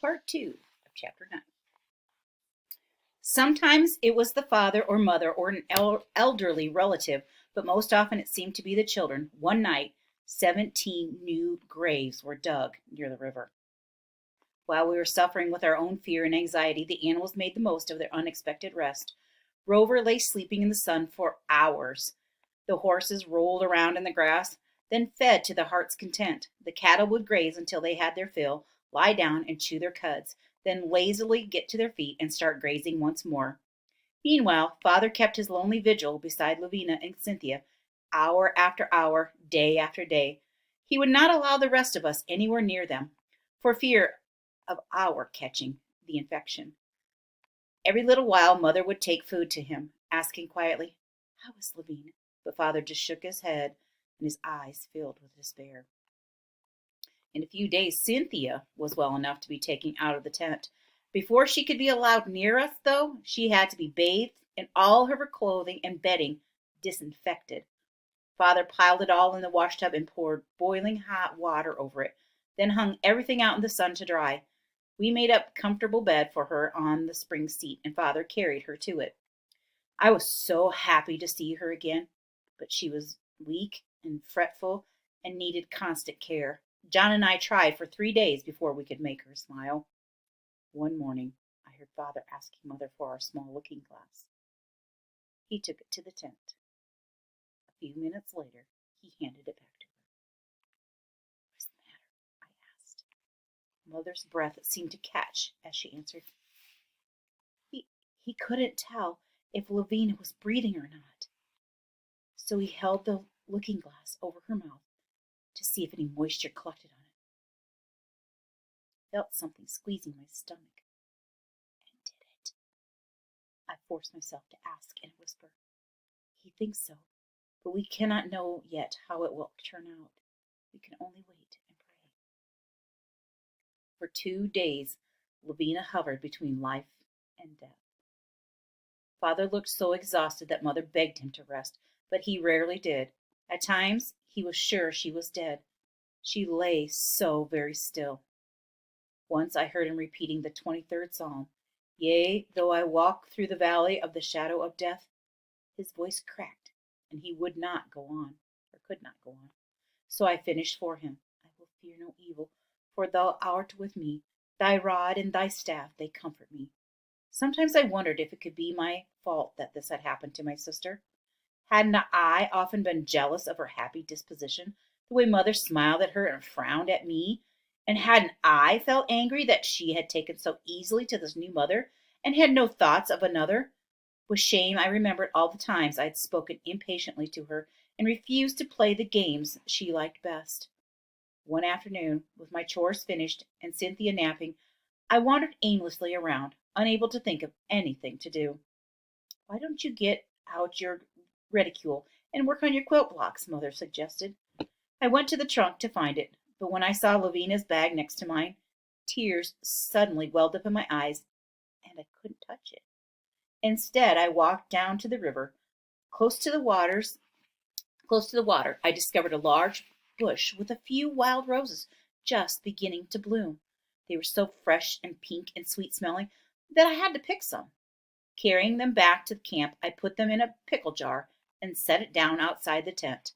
Part 2 of Chapter 9. Sometimes it was the father or mother or an elderly relative, but most often it seemed to be the children. One night, 17 new graves were dug near the river. While we were suffering with our own fear and anxiety, the animals made the most of their unexpected rest. Rover lay sleeping in the sun for hours. The horses rolled around in the grass, then fed to the heart's content. The cattle would graze until they had their fill, lie down and chew their cuds, then lazily get to their feet and start grazing once more. Meanwhile, Father kept his lonely vigil beside Lavina and Cynthia, hour after hour, day after day. He would not allow the rest of us anywhere near them, for fear of our catching the infection. Every little while, Mother would take food to him, asking quietly, "How is Lavina?" But Father just shook his head, and his eyes filled with despair. In a few days, Cynthia was well enough to be taken out of the tent. Before she could be allowed near us, though, she had to be bathed and all of her clothing and bedding disinfected. Father piled it all in the washtub and poured boiling hot water over it, then hung everything out in the sun to dry. We made up a comfortable bed for her on the spring seat, and Father carried her to it. I was so happy to see her again, but she was weak and fretful and needed constant care. John and I tried for 3 days before we could make her smile. One morning, I heard Father asking Mother for our small looking glass. He took it to the tent. A few minutes later, he handed it back to her. "What's the matter?" I asked. Mother's breath seemed to catch as she answered. He couldn't tell if Lavina was breathing or not. So he held the looking glass over her mouth to see if any moisture collected on it. I felt something squeezing my stomach. And did it? I forced myself to ask in a whisper. He thinks so, but we cannot know yet how it will turn out. We can only wait and pray. For 2 days, Lavina hovered between life and death. Father looked so exhausted that Mother begged him to rest, but he rarely did. At times, he was sure she was dead. She lay so very still. Once I heard him repeating the 23rd Psalm. Yea, though I walk through the valley of the shadow of death. His voice cracked, and he would not go on, or could not go on. So I finished for him. I will fear no evil, for thou art with me. Thy rod and thy staff, they comfort me. Sometimes I wondered if it could be my fault that this had happened to my sister. Hadn't I often been jealous of her happy disposition, the way Mother smiled at her and frowned at me? And hadn't I felt angry that she had taken so easily to this new mother and had no thoughts of another? With shame, I remembered all the times I had spoken impatiently to her and refused to play the games she liked best. One afternoon, with my chores finished and Cynthia napping, I wandered aimlessly around, unable to think of anything to do. "Why don't you get out your reticule and work on your quilt blocks?" Mother suggested. I went to the trunk to find it, but when I saw Lavina's bag next to mine, tears suddenly welled up in my eyes, and I couldn't touch it. Instead, I walked down to the river. Close to the water, I discovered a large bush with a few wild roses just beginning to bloom. They were so fresh and pink and sweet smelling that I had to pick some. Carrying them back to the camp, I put them in a pickle jar and set it down outside the tent.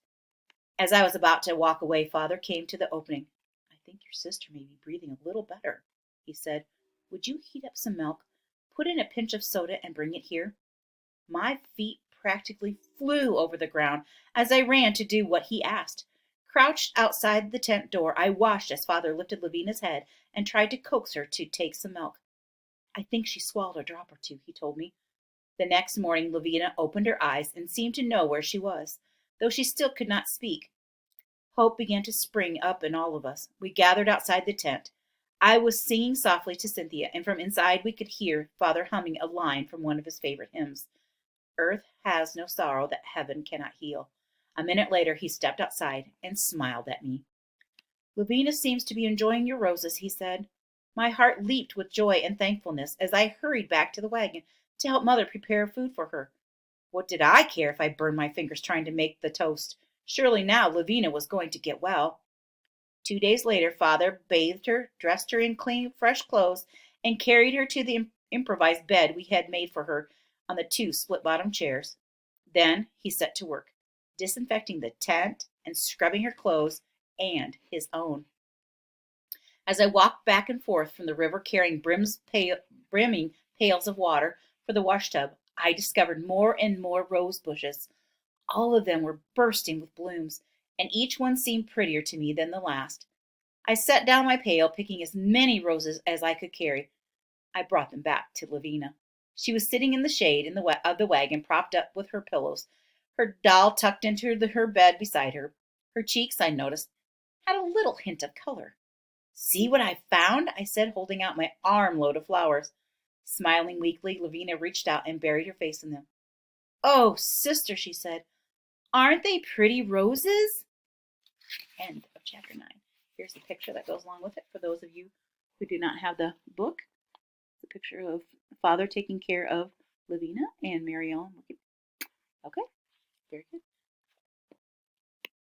As I was about to walk away, Father came to the opening. "I think your sister may be breathing a little better," he said. "Would you heat up some milk, put in a pinch of soda, and bring it here?" My feet practically flew over the ground as I ran to do what he asked. Crouched outside the tent door, I watched as Father lifted Lavina's head and tried to coax her to take some milk. "I think she swallowed a drop or two," he told me. The next morning, Lavina opened her eyes and seemed to know where she was, though she still could not speak. Hope began to spring up in all of us. We gathered outside the tent. I was singing softly to Cynthia, and from inside we could hear Father humming a line from one of his favorite hymns. Earth has no sorrow that heaven cannot heal. A minute later, he stepped outside and smiled at me. "Lavina seems to be enjoying your roses," he said. My heart leaped with joy and thankfulness as I hurried back to the wagon to help Mother prepare food for her. What did I care if I burned my fingers trying to make the toast? Surely now Lavina was going to get well. 2 days later, Father bathed her, dressed her in clean, fresh clothes, and carried her to the improvised bed we had made for her on the 2 split-bottom chairs. Then he set to work, disinfecting the tent and scrubbing her clothes and his own. As I walked back and forth from the river carrying brimming pails of water for the washtub, I discovered more and more rose bushes. All of them were bursting with blooms, and each one seemed prettier to me than the last. I set down my pail, picking as many roses as I could carry. I brought them back to Lavina. She was sitting in the shade of the wagon, propped up with her pillows, her doll tucked into her bed beside her. Her cheeks, I noticed, had a little hint of color. "See what I found?" I said, holding out my armload of flowers. Smiling weakly, Lavina reached out and buried her face in them. "Oh, sister," she said, "aren't they pretty roses?" End of chapter 9. Here's the picture that goes along with it for those of you who do not have the book. The picture of Father taking care of Lavina and Mary Ellen. Okay, very good.